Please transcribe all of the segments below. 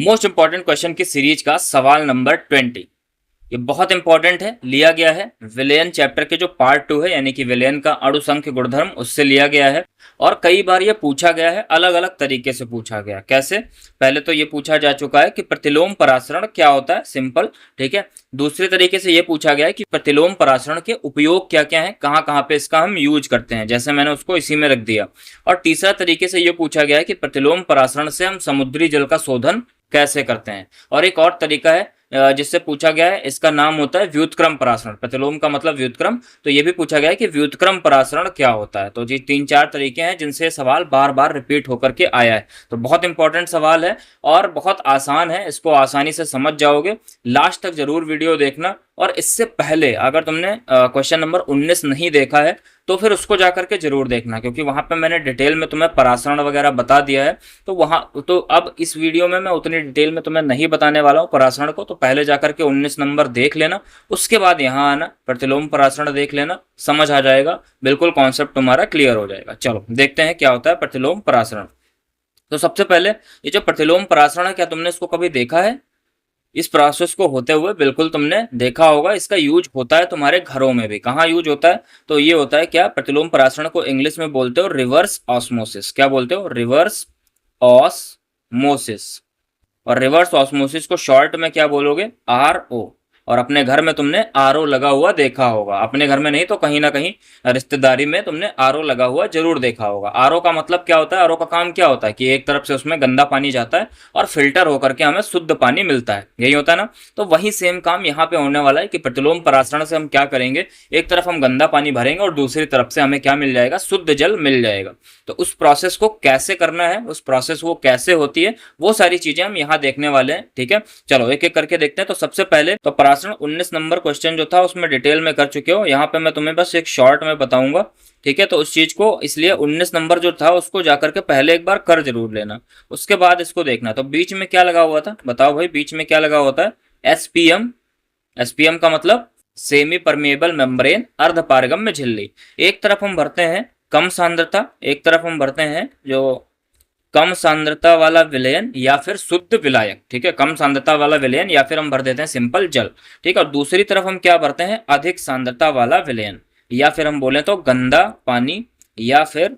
Most important question की series का सवाल नंबर 20। ये बहुत इंपॉर्टेंट है, लिया गया है विलयन चैप्टर के जो पार्ट 2 है, यानी कि विलयन का अणुसंख्य गुणधर्म, उससे लिया गया है। और कई बार ये पूछा गया है, अलग अलग तरीके से पूछा गया। कैसे? पहले तो ये पूछा जा चुका है कि प्रतिलोम परासरण क्या होता है, सिंपल, ठीक है। दूसरे तरीके से ये पूछा गया है कि प्रतिलोम परासरण के उपयोग क्या क्या है, कहाँ कहाँ पे इसका हम यूज करते हैं, जैसे मैंने उसको इसी में रख दिया। और तीसरा तरीके से ये पूछा गया है कि प्रतिलोम परासरण से हम समुद्री जल का शोधन कैसे करते हैं। और एक और तरीका है जिससे पूछा गया है, इसका नाम होता है व्युत्क्रम परासरण। प्रतिलोम का मतलब व्युत्क्रम, तो ये भी पूछा गया है कि व्युत्क्रम परासरण क्या होता है। तो जी 3-4 तरीके हैं जिनसे सवाल बार बार रिपीट होकर के आया है। तो बहुत इंपॉर्टेंट सवाल है और बहुत आसान है, इसको आसानी से समझ जाओगे। लास्ट तक जरूर वीडियो देखना। और इससे पहले अगर तुमने क्वेश्चन नंबर 19 नहीं देखा है तो फिर उसको जाकर के जरूर देखना, क्योंकि वहां पे मैंने डिटेल में तुम्हें परासरण वगैरह बता दिया है। तो वहां तो अब इस वीडियो में मैं उतनी डिटेल में तुम्हें नहीं बताने वाला हूँ परासरण को। तो पहले जाकर के 19 नंबर देख लेना, उसके बाद यहाँ आना, प्रतिलोम परासरण देख लेना, समझ आ जाएगा, बिल्कुल कॉन्सेप्ट तुम्हारा क्लियर हो जाएगा। चलो देखते हैं क्या होता है प्रतिलोम परासरण। तो सबसे पहले ये जो प्रतिलोम परासरण है, क्या तुमने इसको कभी देखा है? इस प्रोसेस को होते हुए बिल्कुल तुमने देखा होगा। इसका यूज होता है तुम्हारे घरों में भी। कहाँ यूज होता है? तो ये होता है क्या, प्रतिलोम परासरण को इंग्लिश में बोलते हो रिवर्स ऑस्मोसिस। क्या बोलते हो? Reverse osmosis. और रिवर्स ऑस्मोसिस को शॉर्ट में क्या बोलोगे? RO। और अपने घर में तुमने RO लगा हुआ देखा होगा, अपने घर में नहीं तो कहीं ना कहीं रिश्तेदारी में तुमने RO लगा हुआ जरूर देखा होगा। RO का मतलब क्या होता है? RO का काम क्या होता है कि एक तरफ से उसमें गंदा पानी जाता है और फिल्टर होकर के हमें शुद्ध पानी मिलता है, यही होता है ना। तो वही सेम काम यहाँ पे होने वाला है कि प्रतिलोम परासरण से हम क्या करेंगे, एक तरफ हम गंदा पानी भरेंगे और दूसरी तरफ से हमें क्या मिल जाएगा? शुद्ध जल मिल जाएगा। तो उस प्रोसेस को कैसे करना है, उस प्रोसेस वो कैसे होती है, वो सारी चीजें हम यहाँ देखने वाले हैं, ठीक है। चलो एक एक करके देखते हैं। तो सबसे पहले तो परासरण 19 नंबर क्वेश्चन जो था उसमें डिटेल में कर चुके हो, यहाँ पे मैं तुम्हें बस एक शॉर्ट में बताऊंगा, ठीक है। तो उस चीज को इसलिए 19 नंबर जो था उसको जाकर के पहले एक बार कर जरूर लेना, उसके बाद इसको देखना। तो बीच में क्या लगा हुआ था, बताओ भाई, बीच में क्या लगा होता है? SPM। SPM का मतलब सेमी परमेबल मेम्ब्रेन, अर्धपारगम्य झिल्ली। एक तरफ हम भरते हैं कम सांद्रता, एक तरफ हम भरते हैं जो कम सांद्रता वाला विलयन या फिर शुद्ध विलायक, ठीक है। कम सांद्रता वाला विलयन या फिर हम भर देते हैं सिंपल जल, ठीक है। और दूसरी तरफ हम क्या भरते हैं? अधिक सांद्रता वाला विलयन, या फिर हम बोले तो गंदा पानी या फिर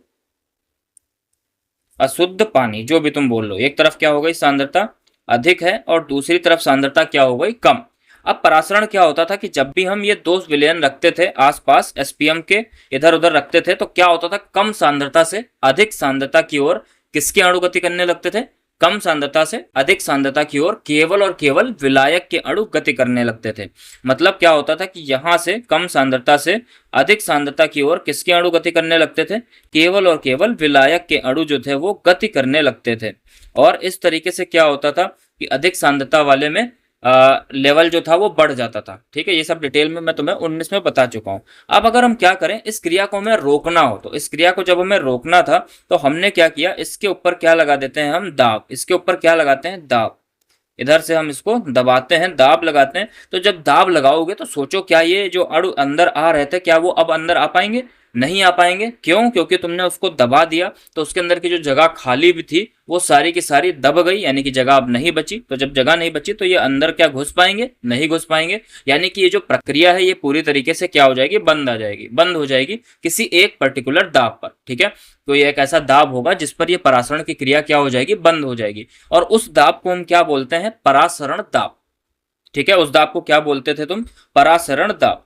अशुद्ध पानी, जो भी तुम बोल लो। एक तरफ क्या हो गई? सांद्रता अधिक है और दूसरी तरफ सांद्रता क्या हो गई? कम। अब परासरण क्या होता था कि जब भी हम ये दो विलयन रखते थे आसपास, SPM के इधर उधर रखते थे, तो क्या होता था? कम सांद्रता से अधिक सांद्रता की ओर किसके अणु गति करने लगते थे? कम सांद्रता से अधिक सांद्रता की ओर केवल और केवल विलायक के अणु गति करने लगते थे। मतलब क्या होता था कि यहां से कम सांद्रता से अधिक सांद्रता की ओर किसके अणु गति करने लगते थे? केवल और केवल विलायक के अणु जो थे वो गति करने लगते थे। और इस तरीके से क्या होता था कि अधिक सांद्रता वाले में लेवल जो था वो बढ़ जाता था, ठीक है। ये सब डिटेल में मैं तुम्हें 19 में बता चुका हूं। अब अगर हम क्या करें, इस क्रिया को हमें रोकना हो, तो इस क्रिया को जब हमें रोकना था तो हमने क्या किया, इसके ऊपर क्या लगा देते हैं हम? दाब। इसके ऊपर क्या लगाते हैं? दाब। इधर से हम इसको दबाते हैं, दाब लगाते हैं। तो जब दाब लगाओगे तो सोचो, क्या ये जो अणु अंदर आ रहे थे, क्या वो अब अंदर आ पाएंगे? नहीं आ पाएंगे। क्यों? क्योंकि तुमने उसको दबा दिया, तो उसके अंदर की जो जगह खाली भी थी वो सारी की सारी दब गई, यानी कि जगह अब नहीं बची। तो जब जगह नहीं बची तो ये अंदर क्या घुस पाएंगे? नहीं घुस पाएंगे। यानी कि ये जो प्रक्रिया है ये पूरी तरीके से क्या हो जाएगी? बंद आ जाएगी, बंद हो जाएगी किसी एक पर्टिकुलर दाब पर, ठीक है। तो ये एक ऐसा दाब होगा जिस पर ये परासरण की क्रिया क्या हो जाएगी? बंद हो जाएगी। और उस दाब को हम क्या बोलते हैं? परासरण दाब, ठीक है। उस दाब को क्या बोलते थे तुम? परासरण दाब।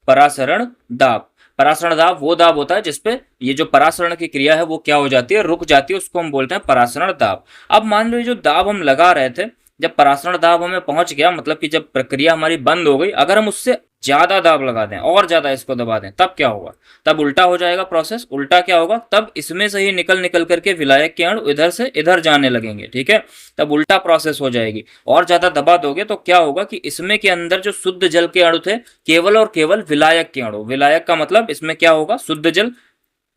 परासरण दाब। परासरण दाब वो दाब होता है जिसपे ये जो परासरण की क्रिया है वो क्या हो जाती है? रुक जाती है, उसको हम बोलते हैं परासरण दाब। अब मान लो ये जो दाब हम लगा रहे थे, जब परासरण दाब हमें पहुंच गया, मतलब कि जब प्रक्रिया हमारी बंद हो गई, अगर हम उससे ज्यादा दाब लगा दें और ज्यादा इसको दबा दें, तब क्या होगा? तब उल्टा हो जाएगा प्रोसेस। उल्टा क्या होगा? तब इसमें से ही निकल निकल करके विलायक के अणु इधर से इधर जाने लगेंगे, ठीक है। तब उल्टा प्रोसेस हो जाएगी। और ज्यादा दबा दोगे तो क्या होगा कि इसमें के अंदर जो शुद्ध जल के अणु थे, केवल और केवल विलायक के अणु, विलायक का मतलब इसमें क्या होगा? शुद्ध जल।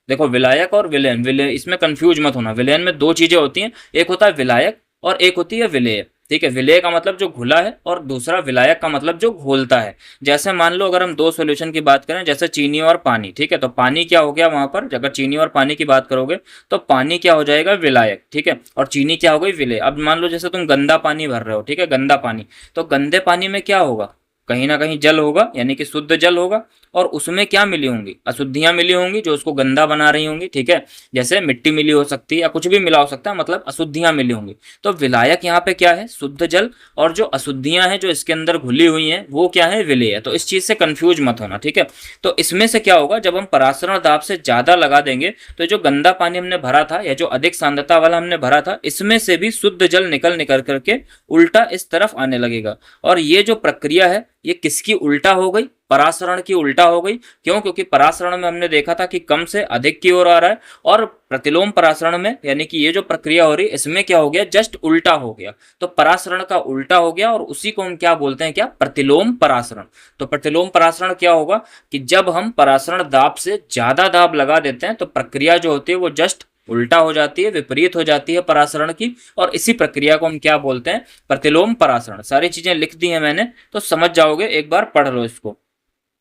देखो विलायक और विलयन, इसमें कंफ्यूज मत होना। विलयन में दो चीजें होती हैं, एक होता है विलायक और एक होती है विलेय, ठीक है, विलेय का मतलब जो घुला है और दूसरा विलायक का मतलब जो घोलता है। जैसे मान लो अगर हम दो सॉल्यूशन की बात करें, जैसे चीनी और पानी, ठीक है, तो पानी क्या हो गया वहां पर, अगर चीनी और पानी की बात करोगे तो पानी क्या हो जाएगा, विलायक, ठीक है, और चीनी क्या हो गई, विलेय। अब मान लो जैसे तुम गंदा पानी भर रहे हो, ठीक है, गंदा पानी, तो गंदे पानी में क्या होगा, कहीं ना कहीं जल होगा, यानी कि शुद्ध जल होगा, और उसमें क्या मिली होंगी, अशुद्धियां मिली होंगी जो उसको गंदा बना रही होंगी, ठीक है, जैसे मिट्टी मिली हो सकती है या कुछ भी मिला हो सकता है, मतलब अशुद्धियां मिली होंगी। तो विलायक यहाँ पे क्या है, शुद्ध जल, और जो अशुद्धियां हैं जो इसके अंदर घुली हुई हैं वो क्या है, विलेय है। तो इस चीज से कंफ्यूज मत होना, ठीक है। तो इसमें से क्या होगा, जब हम परासरण दाब से ज्यादा लगा देंगे तो जो गंदा पानी हमने भरा था या जो अधिक सांद्रता वाला हमने भरा था, इसमें से भी शुद्ध जल निकल निकल करके उल्टा इस तरफ आने लगेगा। और ये जो प्रक्रिया है ये किसकी उल्टा हो गई, परासरण की उल्टा हो गई। क्यों, क्योंकि परासरण में हमने देखा था कि कम से अधिक की ओर आ रहा है, और प्रतिलोम परासरण में यानी कि ये जो प्रक्रिया हो रही है इसमें क्या हो गया, जस्ट उल्टा हो गया। तो परासरण का उल्टा हो गया और उसी को हम क्या बोलते हैं, क्या, प्रतिलोम परासरण। तो प्रतिलोम परासरण क्या होगा कि जब हम परासरण दाब से ज्यादा दाब लगा देते हैं तो प्रक्रिया जो होती है वो जस्ट उल्टा हो जाती है, विपरीत हो जाती है परासरण की, और इसी प्रक्रिया को हम क्या बोलते हैं, प्रतिलोम परासरण। सारी चीजें लिख दी हैं मैंने, तो समझ जाओगे, एक बार पढ़ लो इसको।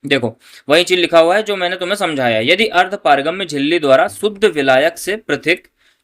देखो वही चीज लिखा हुआ है जो मैंने तुम्हें समझाया। यदि अर्ध पारगम्य झिल्ली द्वारा शुद्ध विलायक से पृथक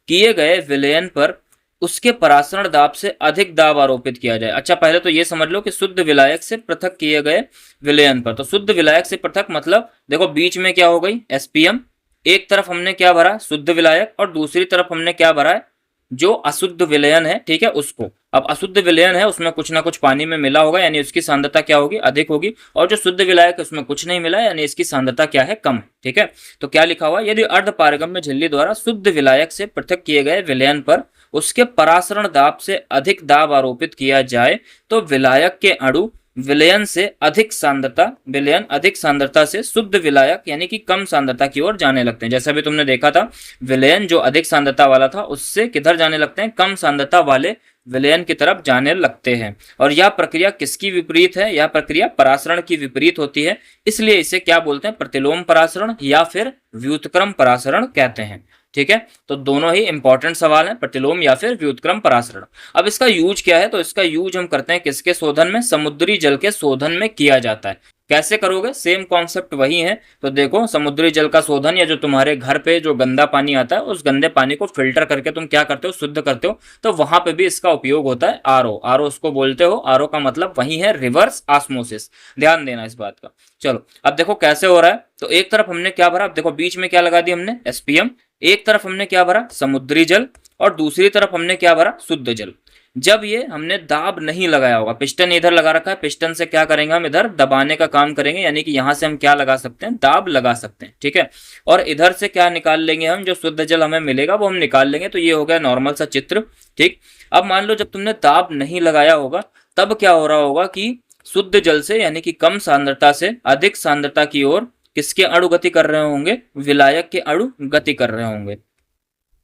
किए गए विलयन पर उसके परासरण दाब से अधिक दाब आरोपित किया जाए। अच्छा, पहले तो ये समझ लो कि शुद्ध विलायक से पृथक किए गए विलयन पर, तो शुद्ध विलायक से पृथक मतलब देखो बीच में क्या हो गई, एसपीएम, एक तरफ हमने क्या भरा, शुद्ध विलायक, और दूसरी तरफ हमने क्या भरा है, जो अशुद्ध विलयन है, ठीक है, उसको। अब अशुद्ध विलयन है उसमें कुछ ना कुछ पानी में मिला होगा, यानी उसकी सांद्रता क्या होगी, अधिक होगी, और जो शुद्ध विलायक है उसमें कुछ नहीं मिला, यानी इसकी सांद्रता क्या है, कम है, ठीक है। तो क्या लिखा हुआ, यदि अर्ध पारगम्य झिल्ली द्वारा शुद्ध विलायक से पृथक किए गए विलयन पर उसके परासरण दाब से अधिक दाब आरोपित किया जाए तो विलायक के अणु विलयन से अधिक सांद्रता, विलयन अधिक सांद्रता से शुद्ध विलायक यानी कि कम सांद्रता की ओर जाने लगते हैं। जैसा भी तुमने देखा था, विलयन जो अधिक सांद्रता वाला था उससे किधर जाने लगते हैं, कम सांद्रता वाले विलयन की तरफ जाने लगते हैं। और यह प्रक्रिया किसकी विपरीत है, यह प्रक्रिया परासरण की विपरीत होती है, इसलिए इसे क्या बोलते हैं, प्रतिलोम परासरण या फिर व्युत्क्रम परासरण कहते हैं, ठीक है। तो दोनों ही इंपॉर्टेंट सवाल हैं, प्रतिलोम या फिर व्युत्क्रम परासरण। अब इसका यूज क्या है, तो इसका यूज हम करते हैं किसके शोधन में, समुद्री जल के शोधन में किया जाता है। कैसे करोगे, सेम कॉन्सेप्ट वही है। तो देखो समुद्री जल का शोधन, या जो तुम्हारे घर पे जो गंदा पानी आता है उस गंदे पानी को फिल्टर करके तुम क्या करते हो, शुद्ध करते हो, तो वहां पे भी इसका उपयोग होता है। आरओ, आरओ उसको बोलते हो, आरओ का मतलब वही है रिवर्स ऑस्मोसिस, ध्यान देना इस बात का। चलो अब देखो कैसे हो रहा है। तो एक तरफ हमने क्या भरा, अब देखो बीच में क्या लगा दी हमने, एसपीएम, एक तरफ हमने क्या भरा, समुद्री जल, और दूसरी तरफ हमने क्या भरा, शुद्ध जल। जब ये हमने दाब नहीं लगाया होगा, पिस्टन इधर लगा रखा है, पिस्टन से क्या करेंगे हम, इधर दबाने का काम करेंगे, यानी कि यहां से हम क्या लगा सकते हैं, दाब लगा सकते हैं, ठीक है। और इधर से क्या निकाल लेंगे हम, जो शुद्ध जल हमें मिलेगा वो हम निकाल लेंगे। तो ये हो गया नॉर्मल सा चित्र, ठीक। अब मान लो जब तुमने दाब नहीं लगाया होगा तब क्या हो रहा होगा कि शुद्ध जल से यानी कि कम सांद्रता से अधिक सांद्रता की ओर किसके अणु गति कर रहे होंगे, विलायक के अणु गति कर रहे होंगे,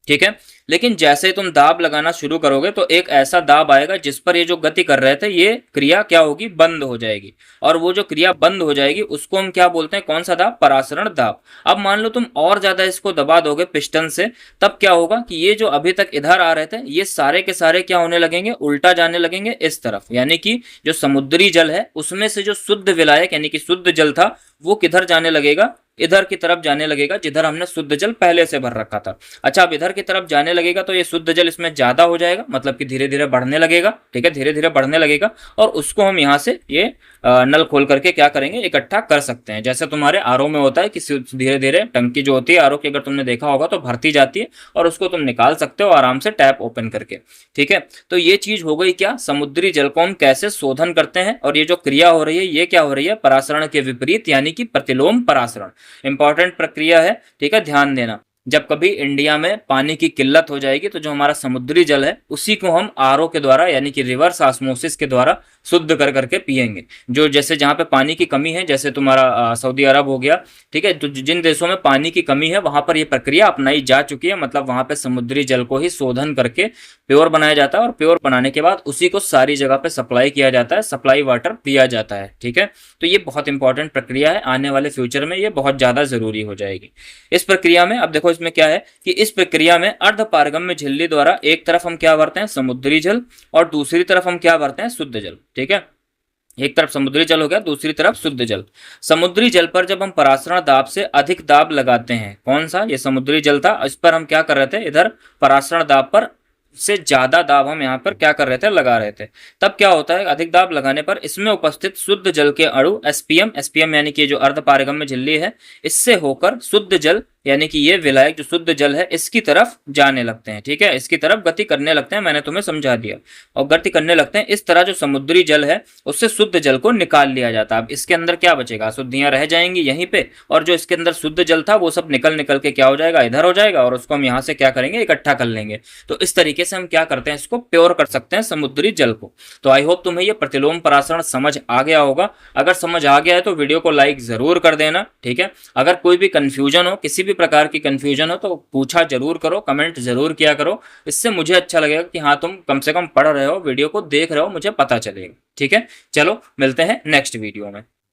ठीक है। लेकिन जैसे ही तुम दाब लगाना शुरू करोगे तो एक ऐसा दाब आएगा जिस पर ये जो गति कर रहे थे ये क्रिया क्या होगी, बंद हो जाएगी। और वो जो क्रिया बंद हो जाएगी उसको हम क्या बोलते हैं, कौन सा दाब, परासरण दाब। अब मान लो तुम और ज्यादा इसको दबा दोगे पिस्टन से, तब क्या होगा कि ये जो अभी तक इधर आ रहे थे ये सारे के सारे क्या होने लगेंगे, उल्टा जाने लगेंगे इस तरफ। यानी कि जो समुद्री जल है उसमें से जो शुद्ध विलायक यानी कि शुद्ध जल था वो किधर जाने लगेगा, इधर की तरफ जाने लगेगा, जिधर हमने शुद्ध जल पहले से भर रखा था। अच्छा, अब इधर की तरफ जाने लगेगा तो ये शुद्ध जल इसमें ज्यादा हो जाएगा, मतलब कि धीरे धीरे बढ़ने लगेगा, ठीक है, धीरे धीरे बढ़ने लगेगा। और उसको हम यहाँ से ये नल खोल करके क्या करेंगे, इकट्ठा कर सकते हैं। जैसे तुम्हारे आरओ में होता है कि धीरे धीरे टंकी जो होती है आरओ की, अगर तुमने देखा होगा तो भरती जाती है और उसको तुम निकाल सकते हो आराम से टैप ओपन करके, ठीक है। तो ये चीज हो गई क्या, समुद्री जल को हम कैसे शोधन करते हैं। और ये जो क्रिया हो रही है ये क्या हो रही है, परासरण के विपरीत यानी कि प्रतिलोम परासरण। इंपॉर्टेंट प्रक्रिया है, ठीक है, ध्यान देना। जब कभी इंडिया में पानी की किल्लत हो जाएगी तो जो हमारा समुद्री जल है उसी को हम आरओ के द्वारा यानी कि रिवर्स ऑस्मोसिस के द्वारा शुद्ध कर करके पिएंगे। जो जैसे जहाँ पे पानी की कमी है, जैसे तुम्हारा सऊदी अरब हो गया, ठीक है, तो जिन देशों में पानी की कमी है वहां पर ये प्रक्रिया अपनाई जा चुकी है। मतलब वहां पे समुद्री जल को ही शोधन करके प्योर बनाया जाता है और प्योर बनाने के बाद उसी को सारी जगह पे सप्लाई किया जाता है, सप्लाई वाटर दिया जाता है, ठीक है। तो ये बहुत इंपॉर्टेंट प्रक्रिया है, आने वाले फ्यूचर में ये बहुत ज्यादा जरूरी हो जाएगी। इस प्रक्रिया में अब देखो इसमें क्या है कि इस प्रक्रिया में अर्धपारगम्य झिल्ली द्वारा एक तरफ हम क्या भरते हैं, समुद्री जल, और दूसरी तरफ हम क्या भरते हैं, शुद्ध जल। ठीक है, एक तरफ समुद्री जल हो गया, दूसरी तरफ शुद्ध जल। समुद्री जल पर जब हम परासरण दाब से अधिक दाब लगाते हैं, कौन सा, ये समुद्री जल था, इस पर हम क्या कर रहे थे, इधर परासरण दाब पर से ज्यादा दाब हम यहाँ पर क्या कर रहे थे, लगा रहे थे। तब क्या होता है, अधिक दाब लगाने पर इसमें उपस्थित शुद्ध जल के अणु एसपीएम यानी कि जो अर्धपारगम्य झिल्ली है, इससे होकर शुद्ध जल यानी कि ये विलायक जो शुद्ध जल है इसकी तरफ जाने लगते हैं। ठीक है, इसकी तरफ गति करने लगते हैं, मैंने तुम्हें समझा दिया, और गति करने लगते हैं। इस तरह जो समुद्री जल है उससे शुद्ध जल को निकाल लिया जाता है। अब इसके अंदर क्या बचेगा, अशुद्धियां रह जाएंगी यहीं पे, और जो इसके अंदर शुद्ध जल था वो सब निकल निकल के क्या हो जाएगा, इधर हो जाएगा, और उसको हम यहाँ से क्या करेंगे, इकट्ठा कर लेंगे। तो इस तरीके से हम क्या करते हैं, इसको प्योर कर सकते हैं समुद्री जल को। तो आई होप तुम्हें ये प्रतिलोम परासरण समझ आ गया होगा। अगर समझ आ गया है तो वीडियो को लाइक जरूर कर देना। ठीक है, अगर कोई भी कंफ्यूजन हो, किसी भी प्रकार की कंफ्यूजन हो, तो पूछा जरूर करो, कमेंट जरूर किया करो। इससे मुझे अच्छा लगेगा कि हाँ तुम कम से कम पढ़ रहे हो, वीडियो को देख रहे हो, मुझे पता चलेगा। ठीक है, चलो मिलते हैं नेक्स्ट वीडियो में।